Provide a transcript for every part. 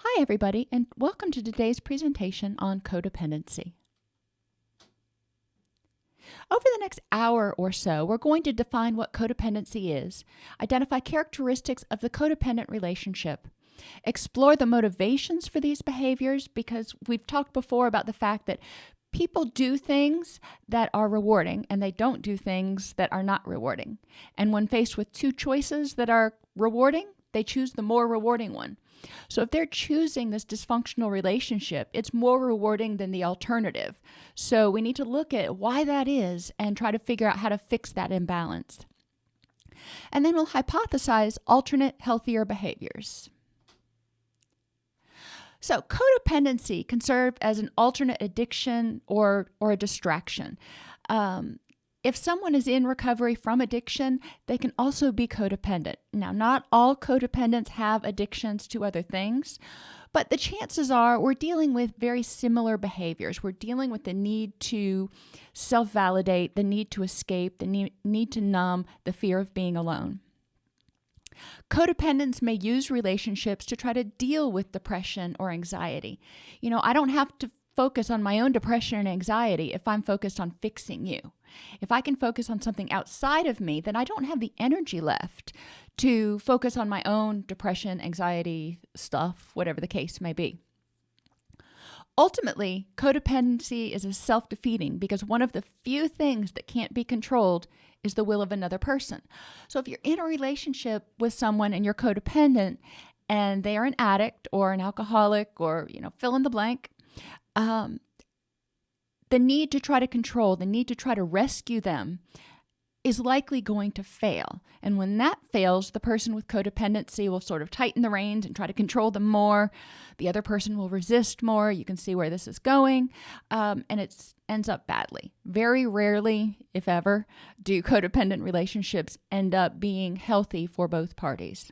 Hi, everybody, and welcome to today's presentation on codependency. Over the next hour or so, we're going to define what codependency is, identify characteristics of the codependent relationship, explore the motivations for these behaviors, because we've talked before about the fact that people do things that are rewarding and they don't do things that are not rewarding. And when faced with two choices that are rewarding, they choose the more rewarding one. So if they're choosing this dysfunctional relationship, it's more rewarding than the alternative. So we need to look at why that is and try to figure out how to fix that imbalance. And then we'll hypothesize alternate, healthier behaviors. So codependency can serve as an alternate addiction or a distraction. If someone is in recovery from addiction, they can also be codependent. Now, not all codependents have addictions to other things, but the chances are we're dealing with very similar behaviors. We're dealing with the need to self-validate, the need to escape, the need to numb the fear of being alone. Codependents may use relationships to try to deal with depression or anxiety. I don't have to focus on my own depression and anxiety if I'm focused on fixing you. If I can focus on something outside of me, then I don't have the energy left to focus on my own depression, anxiety, stuff, whatever the case may be. Ultimately, codependency is self-defeating because one of the few things that can't be controlled is the will of another person. So if you're in a relationship with someone and you're codependent and they are an addict or an alcoholic or, fill in the blank, the need to try to control, the need to try to rescue them is likely going to fail. And when that fails, the person with codependency will sort of tighten the reins and try to control them more. The other person will resist more. You can see where this is going. And it ends up badly. Very rarely, if ever, do codependent relationships end up being healthy for both parties.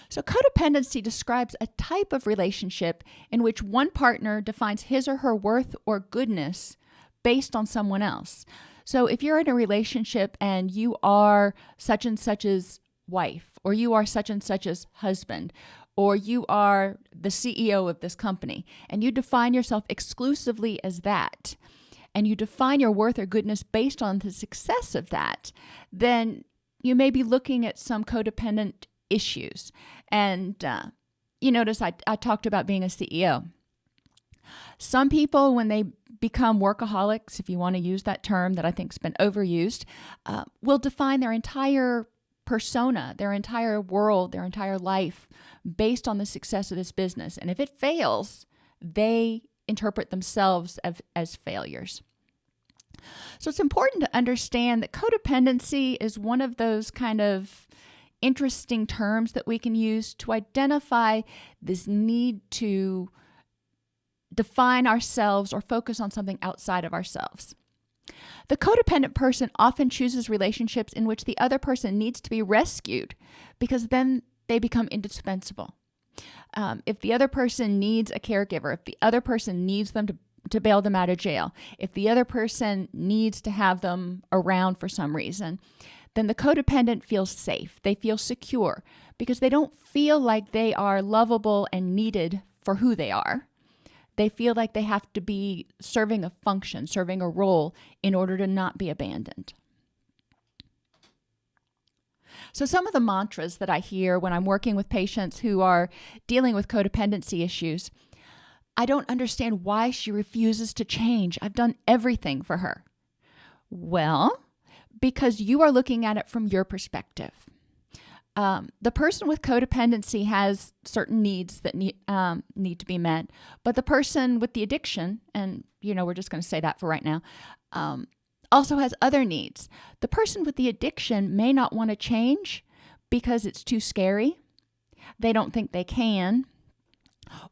So codependency describes a type of relationship in which one partner defines his or her worth or goodness based on someone else. So if you're in a relationship and you are such and such's wife, or you are such and such's husband, or you are the CEO of this company, and you define yourself exclusively as that, and you define your worth or goodness based on the success of that, then you may be looking at some codependent issues. And you notice I talked about being a CEO. Some people, when they become workaholics, if you want to use that term that I think has been overused, will define their entire persona, their entire world, their entire life based on the success of this business. And if it fails, they interpret themselves as failures. So it's important to understand that codependency is one of those kind of interesting terms that we can use to identify this need to define ourselves or focus on something outside of ourselves. The codependent person often chooses relationships in which the other person needs to be rescued because then they become indispensable. If the other person needs a caregiver, if the other person needs them to bail them out of jail, if the other person needs to have them around for some reason, then the codependent feels safe. They feel secure because they don't feel like they are lovable and needed for who they are. They feel like they have to be serving a function, serving a role in order to not be abandoned. So some of the mantras that I hear when I'm working with patients who are dealing with codependency issues: I don't understand why she refuses to change. I've done everything for her. Well, because you are looking at it from your perspective. The person with codependency has certain needs that need to be met, but the person with the addiction, and we're just going to say that for right now, also has other needs. The person with the addiction may not want to change because it's too scary. They don't think they can,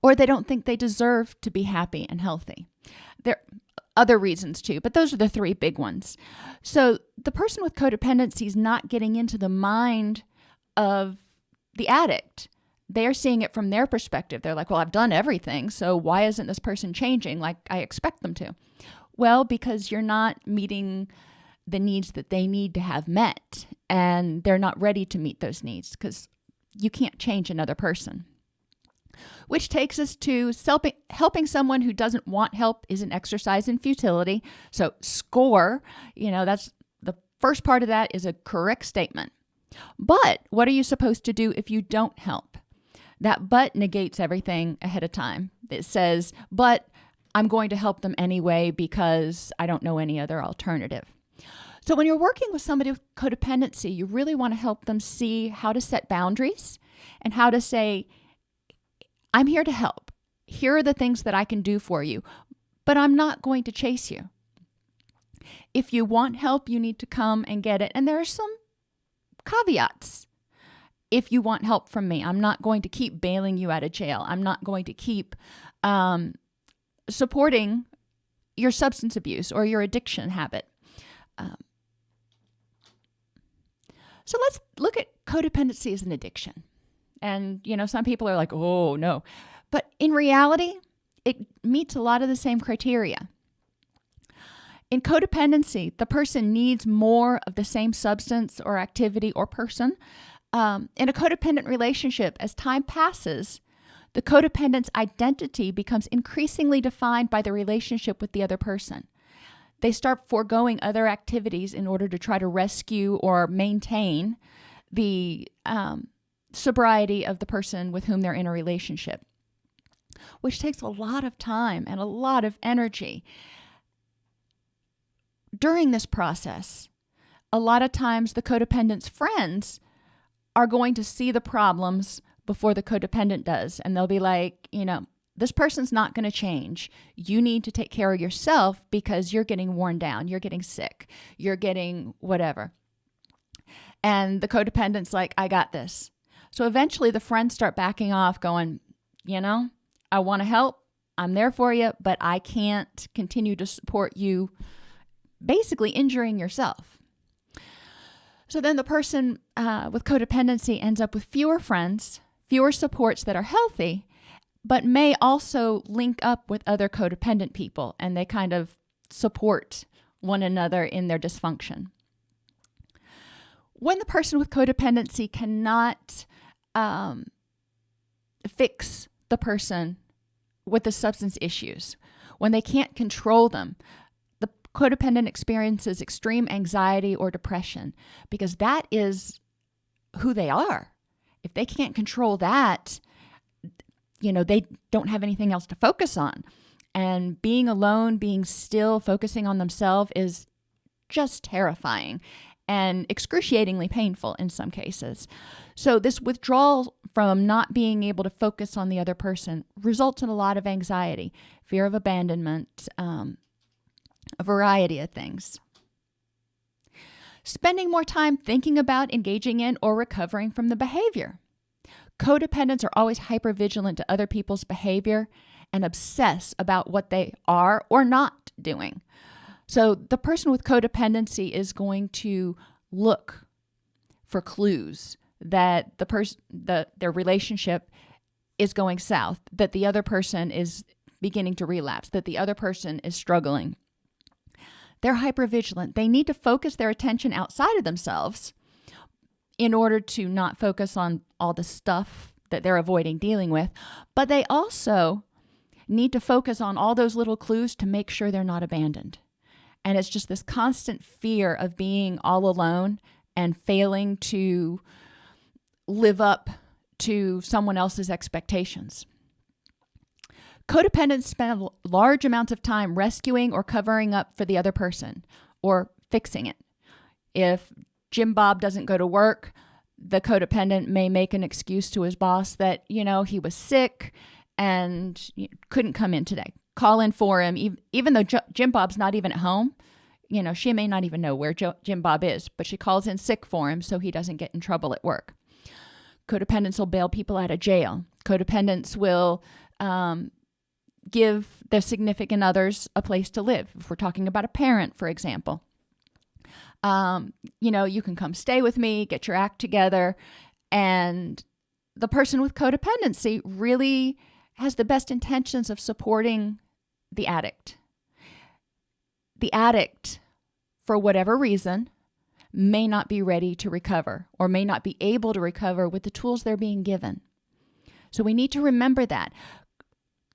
or they don't think they deserve to be happy and healthy. There are other reasons too, but those are the three big ones. So the person with codependency is not getting into the mind of the addict. They're seeing it from their perspective. They're like, well, I've done everything, so why isn't this person changing like I expect them to? Well, because you're not meeting the needs that they need to have met, and they're not ready to meet those needs because you can't change another person. Which takes us to helping someone who doesn't want help is an exercise in futility. So score, that's the first part of that is a correct statement. But what are you supposed to do if you don't help? That but negates everything ahead of time. It says, but I'm going to help them anyway because I don't know any other alternative. So when you're working with somebody with codependency, you really want to help them see how to set boundaries and how to say, I'm here to help. Here are the things that I can do for you, but I'm not going to chase you. If you want help, you need to come and get it. And there are some caveats. If you want help from me, I'm not going to keep bailing you out of jail. I'm not going to keep supporting your substance abuse or your addiction habit. So let's look at codependency as an addiction. And, some people are like, oh, no. But in reality, it meets a lot of the same criteria. In codependency, the person needs more of the same substance or activity or person. In a codependent relationship, as time passes, the codependent's identity becomes increasingly defined by the relationship with the other person. They start foregoing other activities in order to try to rescue or maintain the sobriety of the person with whom they're in a relationship, which takes a lot of time and a lot of energy. During this process, a lot of times the codependent's friends are going to see the problems before the codependent does, and they'll be like, this person's not going to change. You need to take care of yourself because you're getting worn down, you're getting sick, you're getting whatever. And the codependent's like, I got this. So eventually the friends start backing off going, I want to help. I'm there for you, but I can't continue to support you, basically injuring yourself. So then the person with codependency ends up with fewer friends, fewer supports that are healthy, but may also link up with other codependent people, and they kind of support one another in their dysfunction. When the person with codependency cannot fix the person with the substance issues, when they can't control them, the codependent experiences extreme anxiety or depression because that is who they are. If they can't control that, they don't have anything else to focus on. And being alone, being still, focusing on themselves is just terrifying and excruciatingly painful in some cases. So this withdrawal from not being able to focus on the other person results in a lot of anxiety, fear of abandonment, a variety of things. Spending more time thinking about, engaging in, or recovering from the behavior. Codependents are always hypervigilant to other people's behavior and obsess about what they are or not doing. So the person with codependency is going to look for clues that their relationship is going south, that the other person is beginning to relapse, that the other person is struggling. They're hypervigilant. They need to focus their attention outside of themselves in order to not focus on all the stuff that they're avoiding dealing with, but they also need to focus on all those little clues to make sure they're not abandoned. And it's just this constant fear of being all alone and failing to live up to someone else's expectations. Codependents spend large amounts of time rescuing or covering up for the other person or fixing it. If Jim Bob doesn't go to work, the codependent may make an excuse to his boss that, he was sick and couldn't come in today. Call in for him, even though Jim Bob's not even at home. She may not even know where Jim Bob is, but she calls in sick for him so he doesn't get in trouble at work. Codependents will bail people out of jail. Codependents will give their significant others a place to live. If we're talking about a parent, for example, you can come stay with me, get your act together. And the person with codependency really has the best intentions of supporting the addict. The addict, for whatever reason, may not be ready to recover or may not be able to recover with the tools they're being given. So we need to remember that.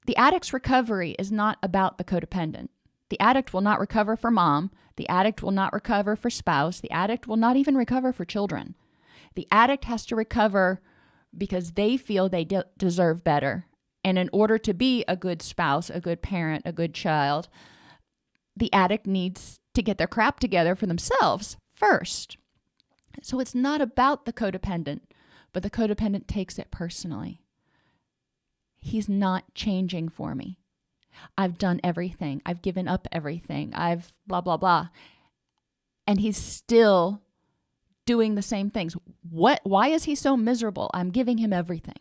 The addict's recovery is not about the codependent. The addict will not recover for mom. The addict will not recover for spouse. The addict will not even recover for children. The addict has to recover because they feel they deserve better. And in order to be a good spouse, a good parent, a good child, the addict needs to get their crap together for themselves first. So it's not about the codependent, but the codependent takes it personally. He's not changing for me. I've done everything. I've given up everything. I've blah, blah, blah. And he's still doing the same things. Why is he so miserable? I'm giving him everything.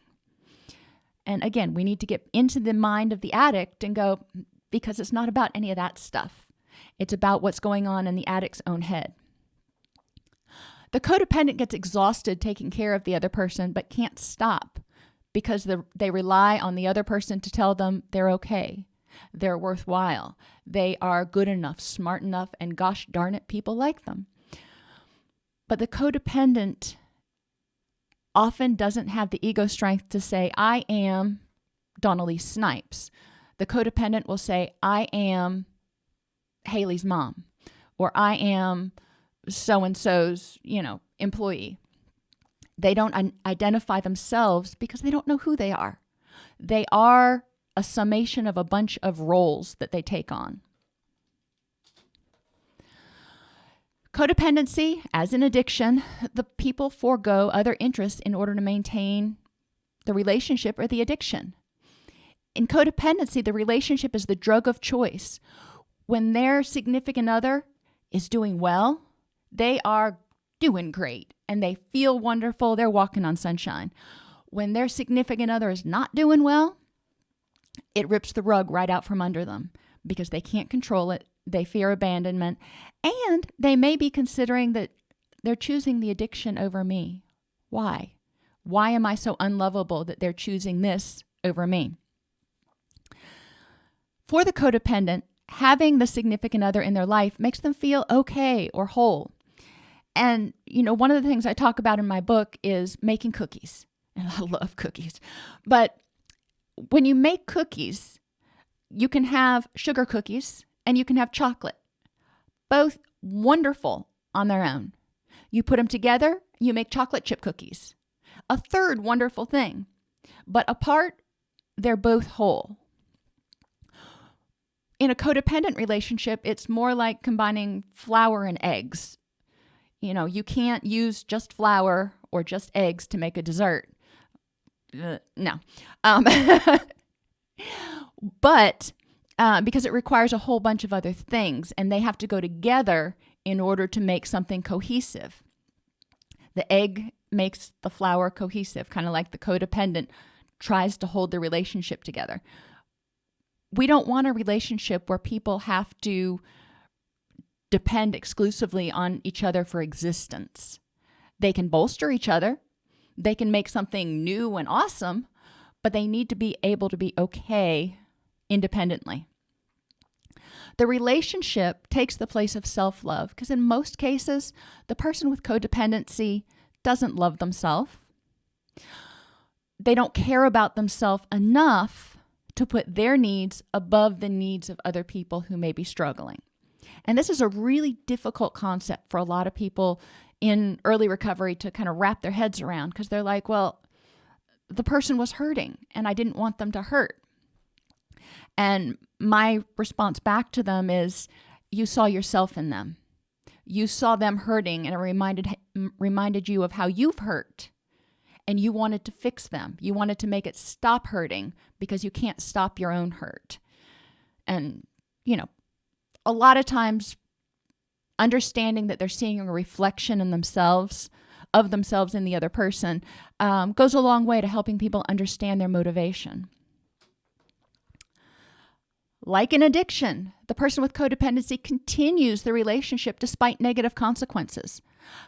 And again, we need to get into the mind of the addict and go, because it's not about any of that stuff. It's about what's going on in the addict's own head. The codependent gets exhausted taking care of the other person, but can't stop because they rely on the other person to tell them they're okay, they're worthwhile, they are good enough, smart enough, and gosh darn it, people like them. But the codependent often doesn't have the ego strength to say, I am Donnelly Snipes. The codependent will say, I am Haley's mom, or I am so-and-so's, employee. They don't identify themselves because they don't know who they are. They are a summation of a bunch of roles that they take on. Codependency, as in addiction, the people forego other interests in order to maintain the relationship or the addiction. In codependency, the relationship is the drug of choice. When their significant other is doing well, they are doing great and they feel wonderful. They're walking on sunshine. When their significant other is not doing well, it rips the rug right out from under them because they can't control it. They fear abandonment, and they may be considering that they're choosing the addiction over me. Why? Why am I so unlovable that they're choosing this over me? For the codependent, having the significant other in their life makes them feel okay or whole. And, one of the things I talk about in my book is making cookies. And I love cookies. But when you make cookies, you can have sugar cookies and you can have chocolate. Both wonderful on their own. You put them together, you make chocolate chip cookies. A third wonderful thing. But apart, they're both whole. In a codependent relationship, it's more like combining flour and eggs. You can't use just flour or just eggs to make a dessert. No. But because it requires a whole bunch of other things, and they have to go together in order to make something cohesive. The egg makes the flour cohesive, kind of like the codependent tries to hold the relationship together. We don't want a relationship where people have to depend exclusively on each other for existence. They can bolster each other. They can make something new and awesome, but they need to be able to be okay independently. The relationship takes the place of self-love because in most cases, the person with codependency doesn't love themselves. They don't care about themselves enough to put their needs above the needs of other people who may be struggling. And this is a really difficult concept for a lot of people in early recovery to kind of wrap their heads around because they're like, well, the person was hurting and I didn't want them to hurt. And my response back to them is, you saw yourself in them. You saw them hurting and it reminded you of how you've hurt. And you wanted to fix them. You wanted to make it stop hurting because you can't stop your own hurt. And, a lot of times understanding that they're seeing a reflection in themselves, of themselves in the other person, goes a long way to helping people understand their motivation. Like an addiction, the person with codependency continues the relationship despite negative consequences.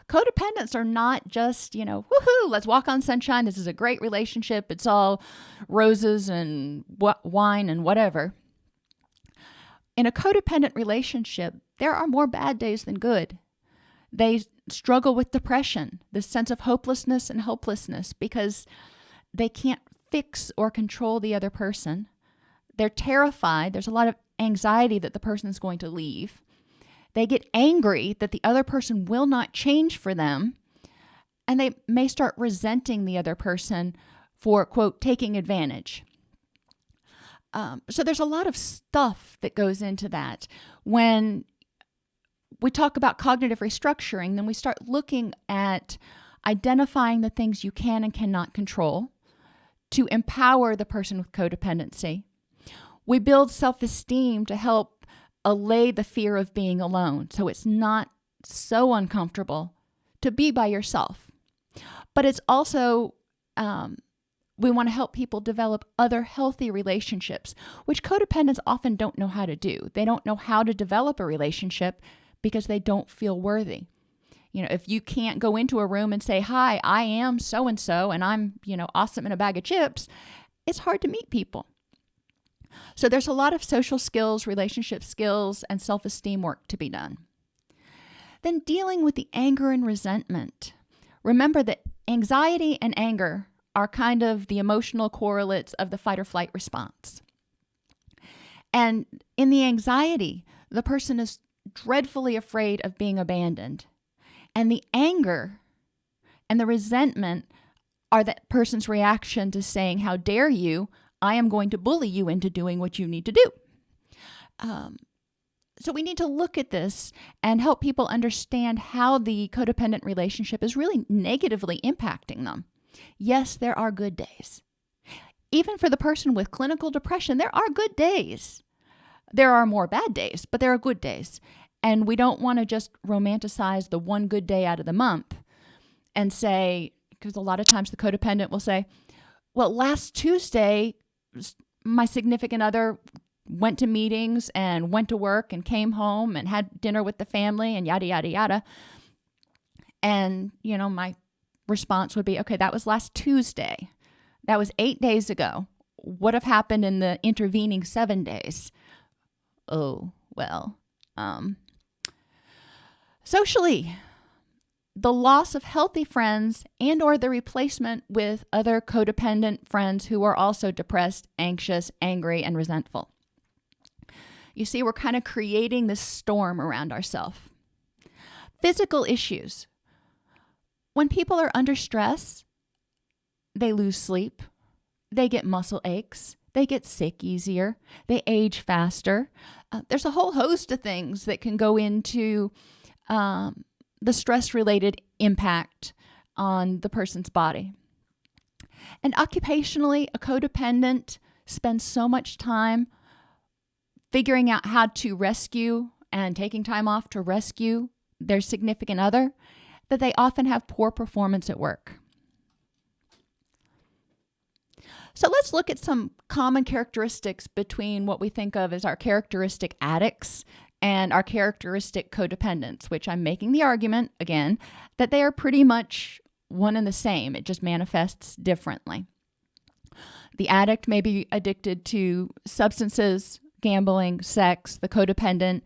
Codependents are not just, woohoo, let's walk on sunshine. This is a great relationship. It's all roses and wine and whatever. In a codependent relationship, there are more bad days than good. They struggle with depression, this sense of hopelessness and helplessness, because they can't fix or control the other person. They're terrified. There's a lot of anxiety that the person is going to leave. They get angry that the other person will not change for them, and they may start resenting the other person for, quote, taking advantage. So there's a lot of stuff that goes into that. When we talk about cognitive restructuring, then we start looking at identifying the things you can and cannot control to empower the person with codependency. We build self-esteem to help allay the fear of being alone, so it's not so uncomfortable to be by yourself. But it's also, we want to help people develop other healthy relationships, which codependents often don't know how to do. They don't know how to develop a relationship because they don't feel worthy. If you can't go into a room and say, hi, I am so-and-so, and I'm, awesome in a bag of chips, it's hard to meet people. So there's a lot of social skills, relationship skills, and self-esteem work to be done. Then dealing with the anger and resentment. Remember that anxiety and anger are kind of the emotional correlates of the fight or flight response. And in the anxiety, the person is dreadfully afraid of being abandoned. And the anger and the resentment are that person's reaction to saying, how dare you? I am going to bully you into doing what you need to do. So we need to look at this and help people understand how the codependent relationship is really negatively impacting them. Yes, there are good days. Even for the person with clinical depression, there are good days. There are more bad days, but there are good days. And we don't want to just romanticize the one good day out of the month and say, because a lot of times the codependent will say, well, last Tuesday, my significant other went to meetings and went to work and came home and had dinner with the family and yada, yada, yada. And, my response would be, okay, that was last Tuesday. That was 8 days ago. What have happened in the intervening 7 days? Oh, well, socially, the loss of healthy friends and or the replacement with other codependent friends who are also depressed, anxious, angry, and resentful. You see, we're kind of creating this storm around ourselves. Physical issues. When people are under stress, they lose sleep, they get muscle aches, they get sick easier, they age faster. There's a whole host of things that can go into the stress-related impact on the person's body. And occupationally, a codependent spends so much time figuring out how to rescue and taking time off to rescue their significant other that they often have poor performance at work. So let's look at some common characteristics between what we think of as our characteristic addicts and our characteristic codependents, which I'm making the argument, again, that they are pretty much one and the same. It just manifests differently. The addict may be addicted to substances, gambling, sex. The codependent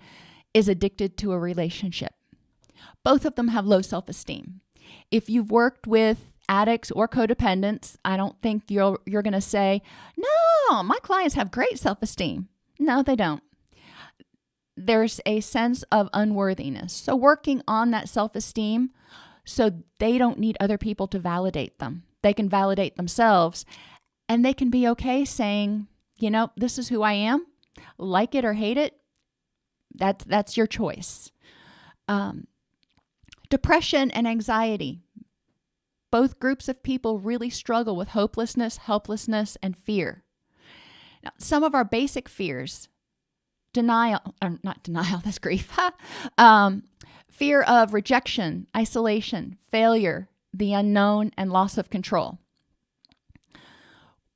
is addicted to a relationship. Both of them have low self-esteem. If you've worked with addicts or codependents, I don't think you're going to say, no, my clients have great self-esteem. No, they don't. There's a sense of unworthiness. So working on that self-esteem so they don't need other people to validate them. They can validate themselves, and they can be okay saying, this is who I am. Like it or hate it, that's your choice. Depression and anxiety. Both groups of people really struggle with hopelessness, helplessness, and fear. Now, some of our basic fears, not denial, that's grief. Fear of rejection, isolation, failure, the unknown, and loss of control.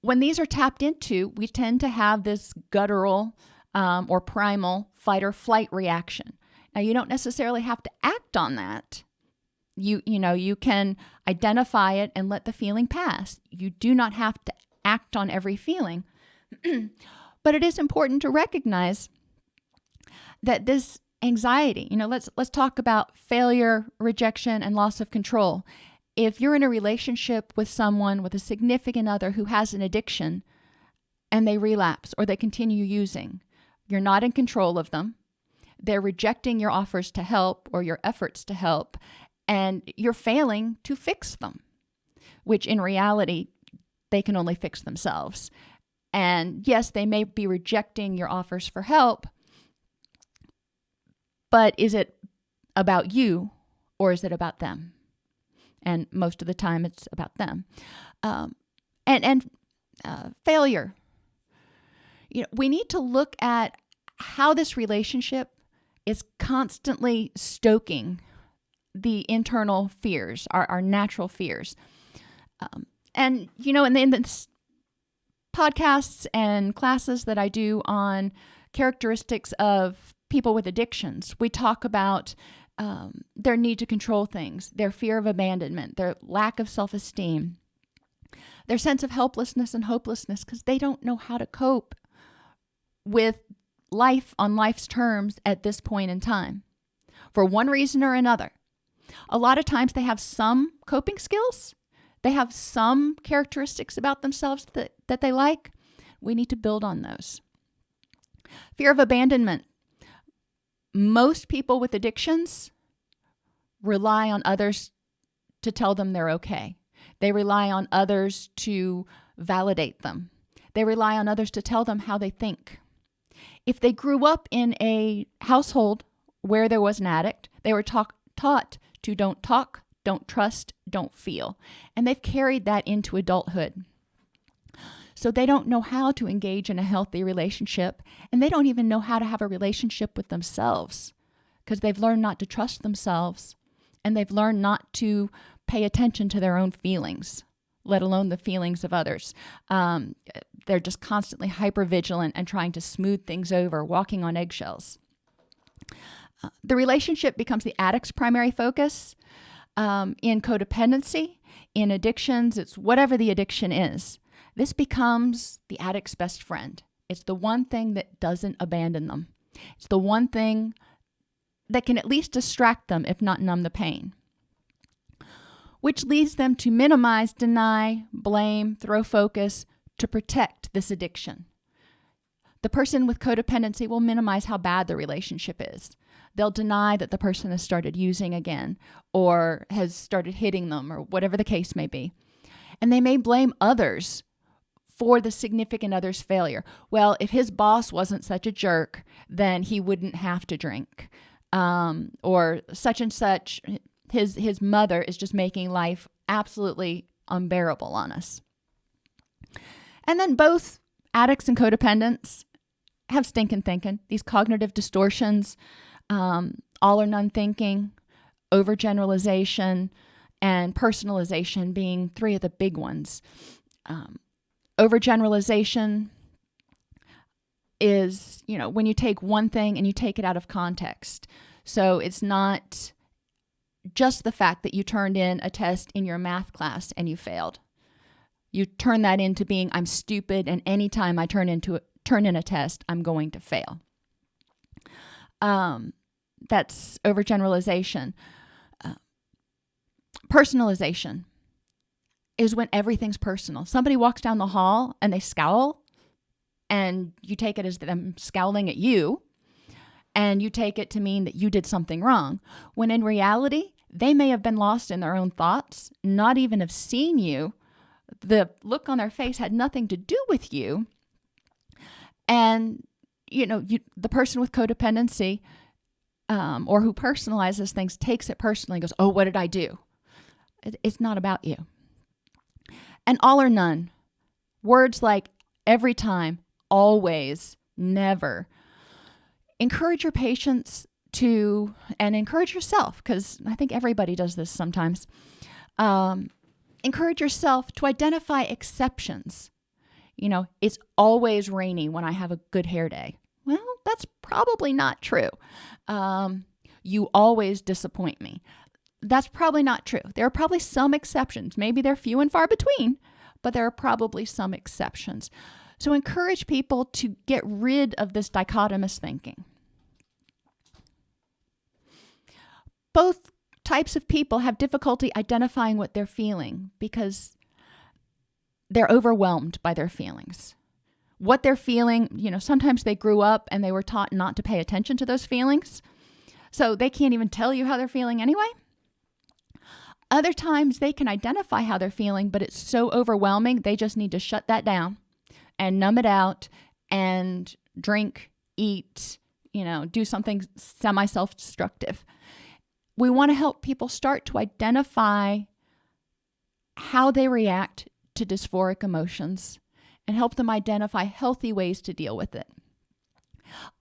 When these are tapped into, we tend to have this guttural or primal fight or flight reaction. Now, you don't necessarily have to act on that. You can identify it and let the feeling pass. You do not have to act on every feeling. But it is important to recognize that this Anxiety. Let's talk about failure, rejection, and loss of control. If you're in a relationship with someone, with a significant other who has an addiction, and they relapse or they continue using, you're not in control of them. They're rejecting your offers to help or your efforts to help, and you're failing to fix them, which in reality, they can only fix themselves. And yes, they may be rejecting your offers for help, but is it about you or is it about them? And most of the time it's about them. Failure. We need to look at how this relationship is constantly stoking the internal fears, our natural fears. In the podcasts and classes that I do on characteristics of people with addictions, we talk about their need to control things, their fear of abandonment, their lack of self-esteem, their sense of helplessness and hopelessness because they don't know how to cope with life on life's terms at this point in time for one reason or another. A lot of times they have some coping skills. They have some characteristics about themselves that they like. We need to build on those. Fear of abandonment. Most people with addictions rely on others to tell them they're okay. They rely on others to validate them. They rely on others to tell them how they think. If they grew up in a household where there was an addict, they were taught to don't talk, don't trust, don't feel. And they've carried that into adulthood. So they don't know how to engage in a healthy relationship, and they don't even know how to have a relationship with themselves because they've learned not to trust themselves, and they've learned not to pay attention to their own feelings, let alone the feelings of others. They're just constantly hypervigilant and trying to smooth things over, walking on eggshells. The relationship becomes the addict's primary focus. In codependency, in addictions, it's whatever the addiction is. This becomes the addict's best friend. It's the one thing that doesn't abandon them. It's the one thing that can at least distract them, if not numb the pain, which leads them to minimize, deny, blame, throw focus to protect this addiction. The person with codependency will minimize how bad the relationship is. They'll deny that the person has started using again or has started hitting them or whatever the case may be. And they may blame others for the significant other's failure. Well, if his boss wasn't such a jerk, then he wouldn't have to drink. Or such and such, his mother is just making life absolutely unbearable on us. And then both addicts and codependents have stinking thinking, these cognitive distortions, all or none thinking, overgeneralization, and personalization being three of the big ones. Overgeneralization is, when you take one thing and you take it out of context. So it's not just the fact that you turned in a test in your math class and you failed. You turn that into being, I'm stupid, and anytime I turn in a test, I'm going to fail. That's overgeneralization. Personalization is when everything's personal. Somebody walks down the hall and they scowl, and you take it as them scowling at you, and you take it to mean that you did something wrong, when in reality, they may have been lost in their own thoughts, not even have seen you. The look on their face had nothing to do with you. And, the person with codependency or who personalizes things takes it personally and goes, oh, what did I do? It's not about you. And all or none. Words like every time, always, never. Encourage your patients to, and encourage yourself, because I think everybody does this sometimes. Encourage yourself to identify exceptions. It's always rainy when I have a good hair day. Well, that's probably not true. You always disappoint me. That's probably not true. There are probably some exceptions. Maybe they're few and far between, but there are probably some exceptions. So encourage people to get rid of this dichotomous thinking. Both types of people have difficulty identifying what they're feeling because they're overwhelmed by their feelings. What they're feeling, sometimes they grew up and they were taught not to pay attention to those feelings. So they can't even tell you how they're feeling anyway. Other times they can identify how they're feeling, but it's so overwhelming, they just need to shut that down and numb it out and drink, eat, do something semi-self-destructive. We want to help people start to identify how they react to dysphoric emotions and help them identify healthy ways to deal with it.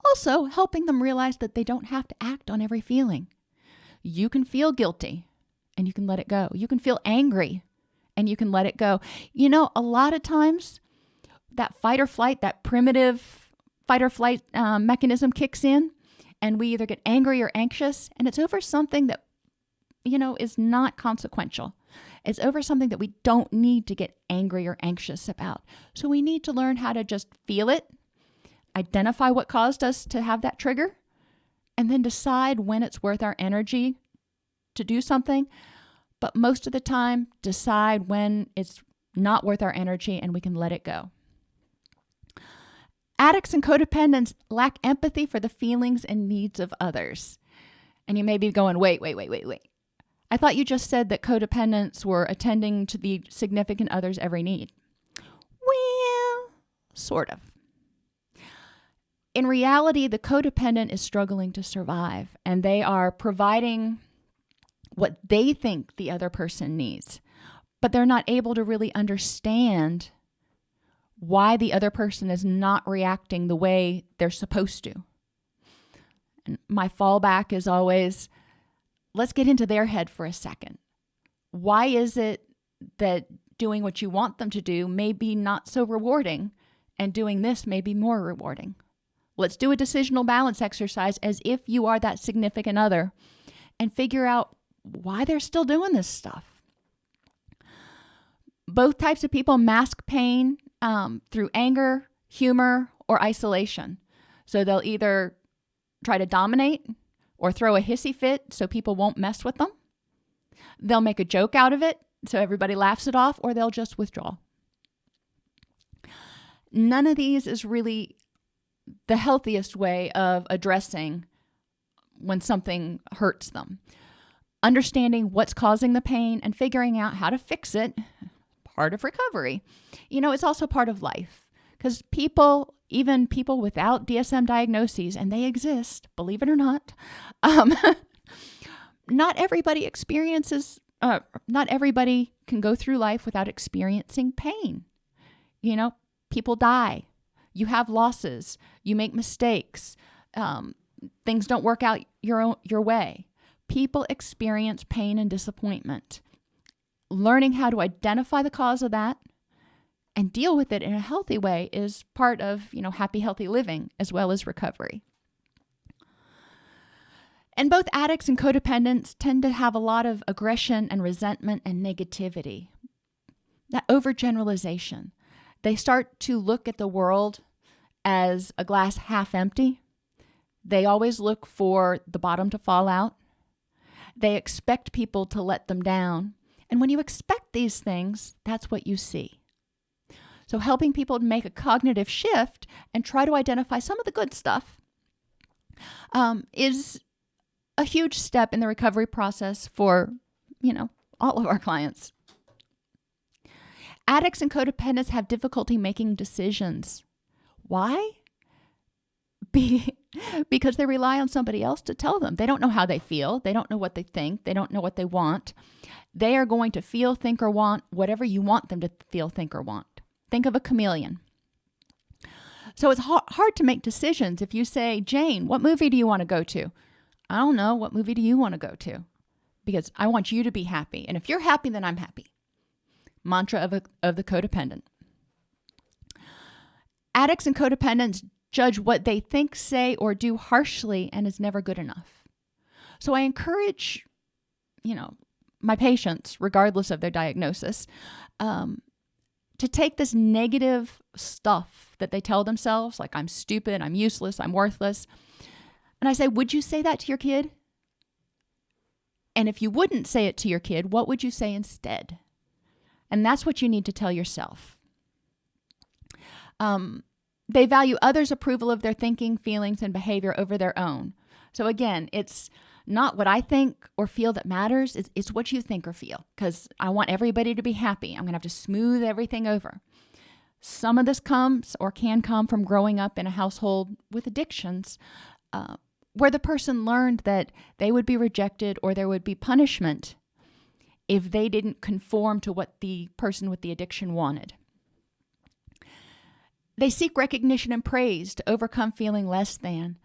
Also, helping them realize that they don't have to act on every feeling. You can feel guilty and you can let it go. You can feel angry and you can let it go. A lot of times that fight or flight, that primitive fight or flight mechanism kicks in, and we either get angry or anxious, and it's over something that, is not consequential. It's over something that we don't need to get angry or anxious about. So we need to learn how to just feel it, identify what caused us to have that trigger, and then decide when it's worth our energy to do something. But most of the time, decide when it's not worth our energy and we can let it go. Addicts and codependents lack empathy for the feelings and needs of others. And you may be going, wait. I thought you just said that codependents were attending to the significant other's every need. Well, sort of. In reality, the codependent is struggling to survive, and they are providing what they think the other person needs, but they're not able to really understand why the other person is not reacting the way they're supposed to. And my fallback is always, let's get into their head for a second. Why is it that doing what you want them to do may be not so rewarding, and doing this may be more rewarding? Let's do a decisional balance exercise as if you are that significant other and figure out why they're still doing this stuff. Both types of people mask pain through anger, humor, or isolation. So they'll either try to dominate or throw a hissy fit so people won't mess with them. They'll make a joke out of it so everybody laughs it off, or they'll just withdraw. None of these is really the healthiest way of addressing when something hurts them. Understanding what's causing the pain and figuring out how to fix it, part of recovery. It's also part of life, because even people without DSM diagnoses, and they exist, believe it or not, not everybody can go through life without experiencing pain. People die. You have losses. You make mistakes. Things don't work out your way. People experience pain and disappointment. Learning how to identify the cause of that and deal with it in a healthy way is part of, happy, healthy living as well as recovery. And both addicts and codependents tend to have a lot of aggression and resentment and negativity. That overgeneralization. They start to look at the world as a glass half empty. They always look for the bottom to fall out. They expect people to let them down. And when you expect these things, that's what you see. So helping people make a cognitive shift and try to identify some of the good stuff is a huge step in the recovery process for, all of our clients. Addicts and codependents have difficulty making decisions. Why? Because they rely on somebody else to tell them. They don't know how they feel. They don't know what they think. They don't know what they want. They are going to feel, think, or want whatever you want them to feel, think, or want. Think of a chameleon. So it's hard to make decisions. If you say, Jane, what movie do you want to go to? I don't know. What movie do you want to go to? Because I want you to be happy. And if you're happy, then I'm happy. Mantra of the codependent. Addicts and codependents judge what they think, say, or do harshly and is never good enough. So I encourage, my patients, regardless of their diagnosis, to take this negative stuff that they tell themselves, like I'm stupid, I'm useless, I'm worthless. And I say, would you say that to your kid? And if you wouldn't say it to your kid, what would you say instead? And that's what you need to tell yourself. They value others' approval of their thinking, feelings, and behavior over their own. So again, it's not what I think or feel that matters. It's what you think or feel, because I want everybody to be happy. I'm going to have to smooth everything over. Some of this comes or can come from growing up in a household with addictions, where the person learned that they would be rejected or there would be punishment if they didn't conform to what the person with the addiction wanted. They seek recognition and praise to overcome feeling less than.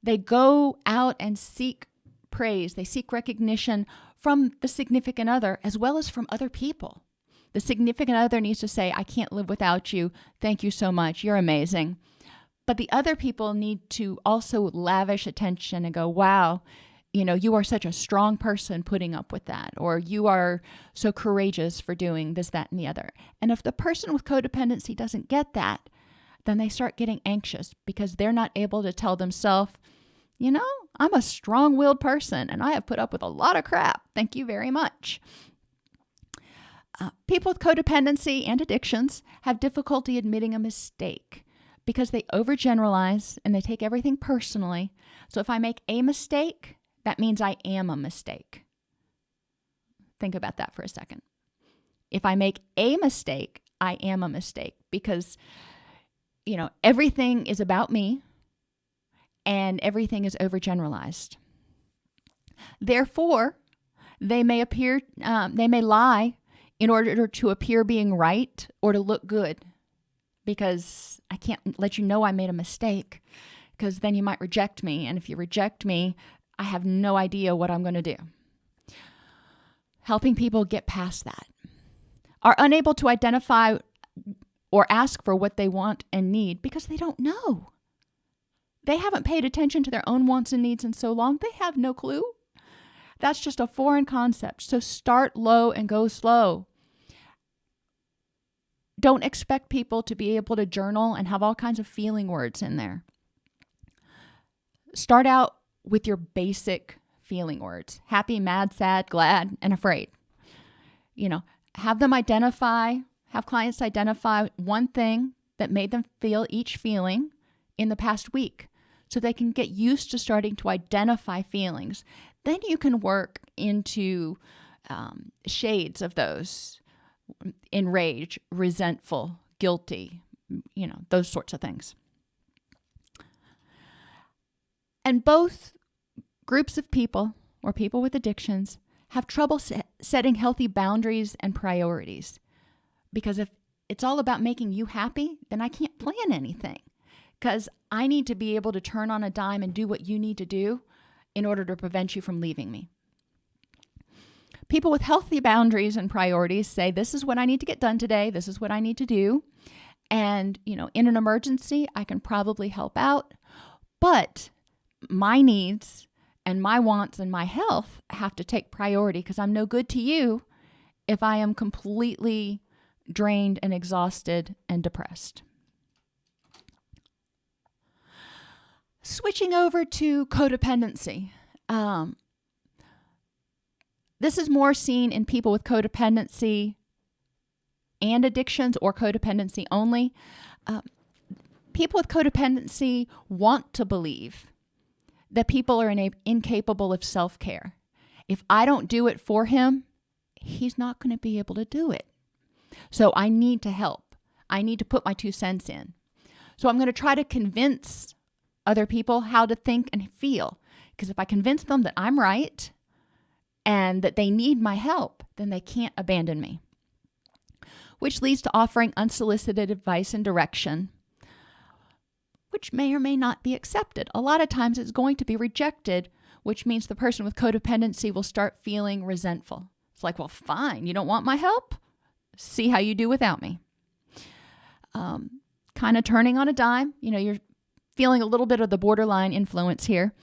They go out and seek praise. They seek recognition from the significant other as well as from other people. The significant other needs to say, I can't live without you. Thank you so much. You're amazing. But the other people need to also lavish attention and go, wow, you are such a strong person putting up with that, or you are so courageous for doing this, that, and the other. And if the person with codependency doesn't get that, then they start getting anxious because they're not able to tell themselves, I'm a strong-willed person and I have put up with a lot of crap. Thank you very much. People with codependency and addictions have difficulty admitting a mistake because they overgeneralize and they take everything personally. So if I make a mistake, that means I am a mistake. Think about that for a second. If I make a mistake, I am a mistake because, everything is about me and everything is overgeneralized. Therefore, they may lie in order to appear being right or to look good, because I can't let you know I made a mistake, because then you might reject me. And if you reject me, I have no idea what I'm going to do. Helping people get past that. Are unable to identify or ask for what they want and need because they don't know. They haven't paid attention to their own wants and needs in so long, they have no clue. That's just a foreign concept. So start low and go slow. Don't expect people to be able to journal and have all kinds of feeling words in there. Start out with your basic feeling words: happy, mad, sad, glad, and afraid. Have clients identify one thing that made them feel each feeling in the past week so they can get used to starting to identify feelings. Then you can work into shades of those: enraged, resentful, guilty, those sorts of things. And both groups of people, or people with addictions, have trouble setting healthy boundaries and priorities. Because if it's all about making you happy, then I can't plan anything. Because I need to be able to turn on a dime and do what you need to do in order to prevent you from leaving me. People with healthy boundaries and priorities say, this is what I need to get done today. This is what I need to do. And, in an emergency, I can probably help out. But my needs and my wants and my health have to take priority, because I'm no good to you if I am completely drained and exhausted and depressed. Switching over to codependency. This is more seen in people with codependency and addictions, or codependency only. People with codependency want to believe that people are incapable of self-care. If I don't do it for him, he's not going to be able to do it. So I need to help. I need to put my 2 cents in. So I'm going to try to convince other people how to think and feel. Because if I convince them that I'm right and that they need my help, then they can't abandon me. Which leads to offering unsolicited advice and direction, which may or may not be accepted. A lot of times it's going to be rejected, which means the person with codependency will start feeling resentful. It's like, well, fine, you don't want my help? See how you do without me. Kind of turning on a dime. You're feeling a little bit of the borderline influence here.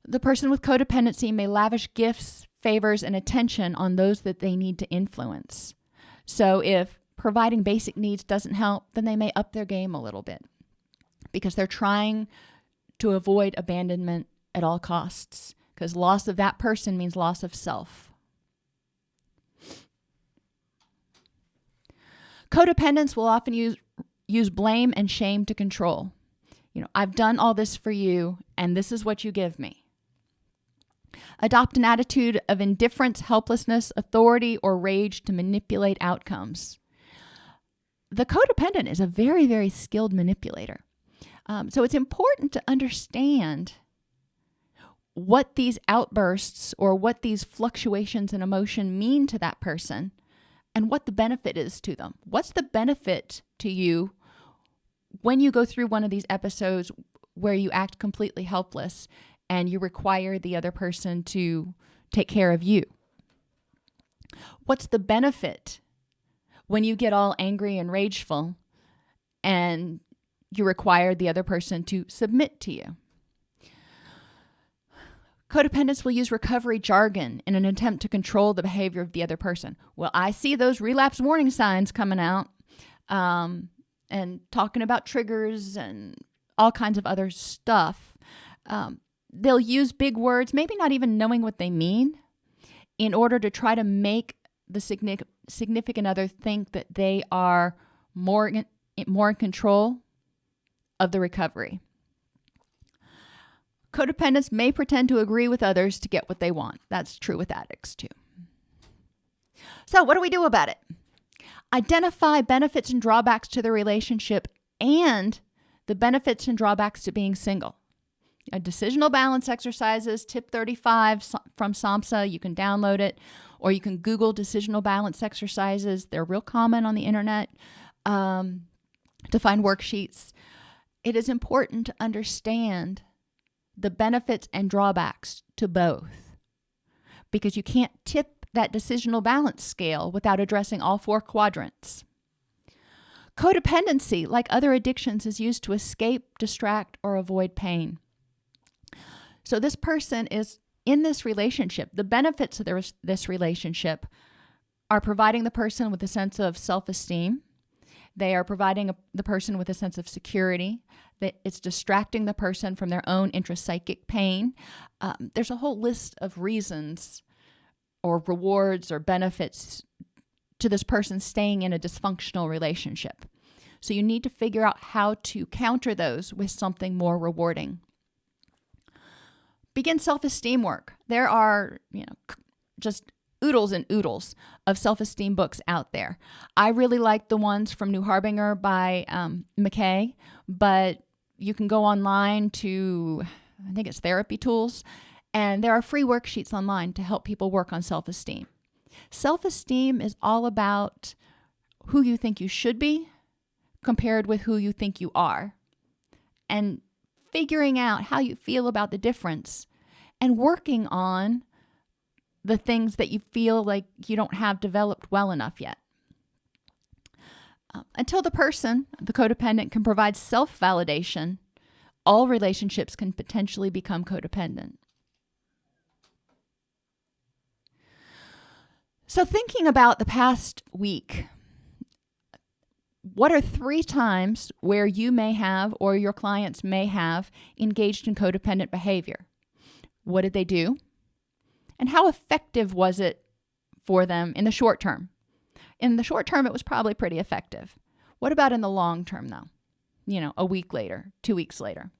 The person with codependency may lavish gifts, favors, and attention on those that they need to influence. So if providing basic needs doesn't help, then they may up their game a little bit, because they're trying to avoid abandonment at all costs. because loss of that person means loss of self. Codependents will often use blame and shame to control. I've done all this for you, and this is what you give me. Adopt an attitude of indifference, helplessness, authority, or rage to manipulate outcomes. The codependent is a very, very skilled manipulator. So it's important to understand what these outbursts or what these fluctuations in emotion mean to that person and what the benefit is to them. What's the benefit to you when you go through one of these episodes where you act completely helpless and you require the other person to take care of you? What's the benefit when you get all angry and rageful and you require the other person to submit to you? Codependents will use recovery jargon in an attempt to control the behavior of the other person. Well, I see those relapse warning signs coming out and talking about triggers and all kinds of other stuff. They'll use big words, maybe not even knowing what they mean, in order to try to make the significant other think that they are more in control of the recovery. Codependents may pretend to agree with others to get what they want. That's true with addicts too. So what do we do about it? Identify benefits and drawbacks to the relationship and the benefits and drawbacks to being single. Decisional balance exercises, tip 35 from SAMHSA. You can download it, or you can Google decisional balance exercises. They're real common on the internet to find worksheets. It is important to understand the benefits and drawbacks to both, because you can't tip that decisional balance scale without addressing all four quadrants. Codependency, like other addictions, is used to escape, distract, or avoid pain. So this person is in this relationship. The benefits of this relationship are providing the person with a sense of self-esteem. They are providing the person with a sense of security. It's distracting the person from their own intrapsychic pain. There's a whole list of reasons or rewards or benefits to this person staying in a dysfunctional relationship. So you need to figure out how to counter those with something more rewarding. Begin self-esteem work. There are, just oodles and oodles of self-esteem books out there. I really like the ones from New Harbinger by McKay, but you can go online to, I think it's Therapy Tools, and there are free worksheets online to help people work on self-esteem. Self-esteem is all about who you think you should be compared with who you think you are, and figuring out how you feel about the difference and working on the things that you feel like you don't have developed well enough yet. Until the person, the codependent, can provide self-validation, all relationships can potentially become codependent. So thinking about the past week, what are 3 times where you may have or your clients may have engaged in codependent behavior? What did they do? And how effective was it for them in the short term? In the short term, it was probably pretty effective. What about in the long term, though? A week later, 2 weeks later.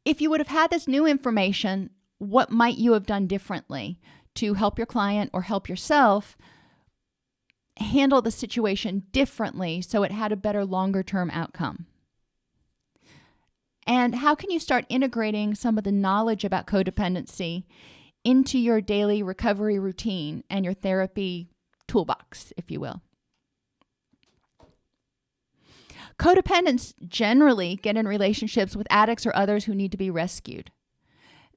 If you would have had this new information, what might you have done differently to help your client or help yourself handle the situation differently so it had a better longer-term outcome? And how can you start integrating some of the knowledge about codependency into your daily recovery routine and your therapy toolbox, if you will? Codependents generally get in relationships with addicts or others who need to be rescued.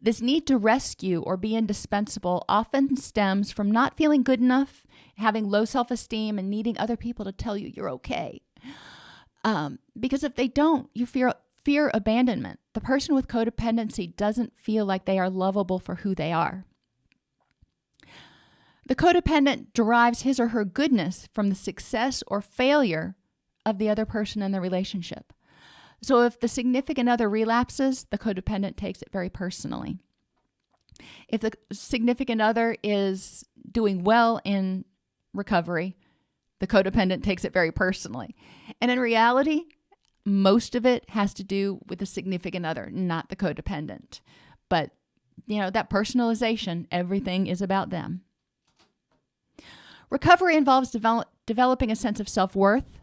This need to rescue or be indispensable often stems from not feeling good enough, having low self-esteem, and needing other people to tell you you're okay. Because if they don't, you fear abandonment. The person with codependency doesn't feel like they are lovable for who they are. The codependent derives his or her goodness from the success or failure of the other person in the relationship. So if the significant other relapses, the codependent takes it very personally. If the significant other is doing well in recovery, the codependent takes it very personally. And in reality, most of it has to do with the significant other, not the codependent. But, that personalization, everything is about them. Recovery involves developing a sense of self-worth,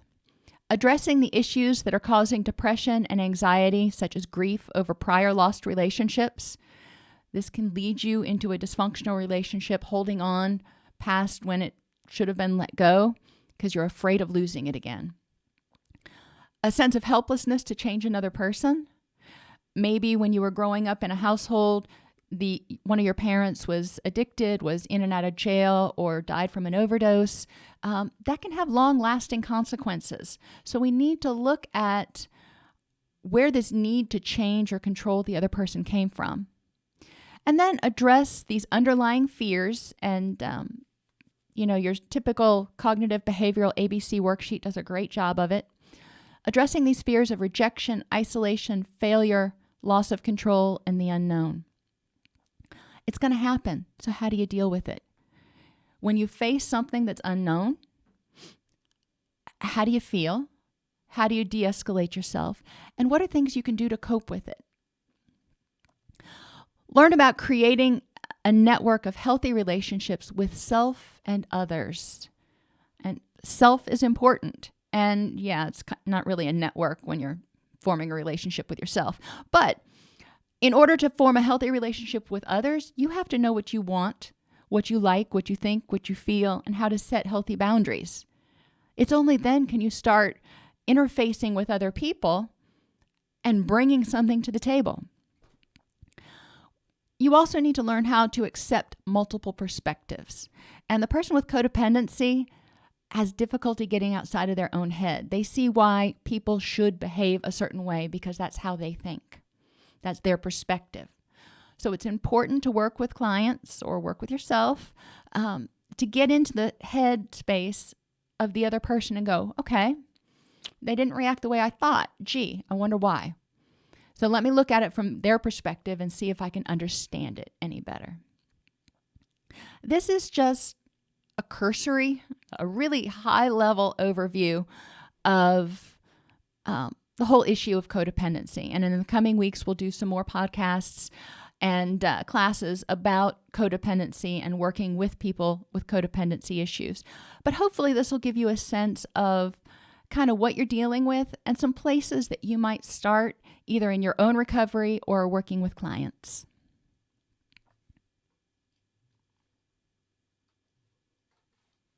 addressing the issues that are causing depression and anxiety, such as grief over prior lost relationships. This can lead you into a dysfunctional relationship, holding on past when it should have been let go because you're afraid of losing it again. A sense of helplessness to change another person. Maybe when you were growing up in a household, one of your parents was addicted, was in and out of jail, or died from an overdose. That can have long-lasting consequences. So we need to look at where this need to change or control the other person came from. And then address these underlying fears. And, your typical cognitive behavioral ABC worksheet does a great job of it. Addressing these fears of rejection, isolation, failure, loss of control, and the unknown. It's going to happen. So how do you deal with it? When you face something that's unknown, how do you feel? How do you de-escalate yourself? And what are things you can do to cope with it? Learn about creating a network of healthy relationships with self and others. And self is important. And yeah, it's not really a network when you're forming a relationship with yourself. But in order to form a healthy relationship with others, you have to know what you want, what you like, what you think, what you feel, and how to set healthy boundaries. It's only then can you start interfacing with other people and bringing something to the table. You also need to learn how to accept multiple perspectives. And the person with codependency has difficulty getting outside of their own head. They see why people should behave a certain way because that's how they think. That's their perspective. So it's important to work with clients or work with yourself to get into the head space of the other person and go, okay, they didn't react the way I thought. Gee, I wonder why. So let me look at it from their perspective and see if I can understand it any better. This is just a really high-level overview of the whole issue of codependency. And in the coming weeks, we'll do some more podcasts and classes about codependency and working with people with codependency issues. But hopefully this will give you a sense of kind of what you're dealing with and some places that you might start either in your own recovery or working with clients.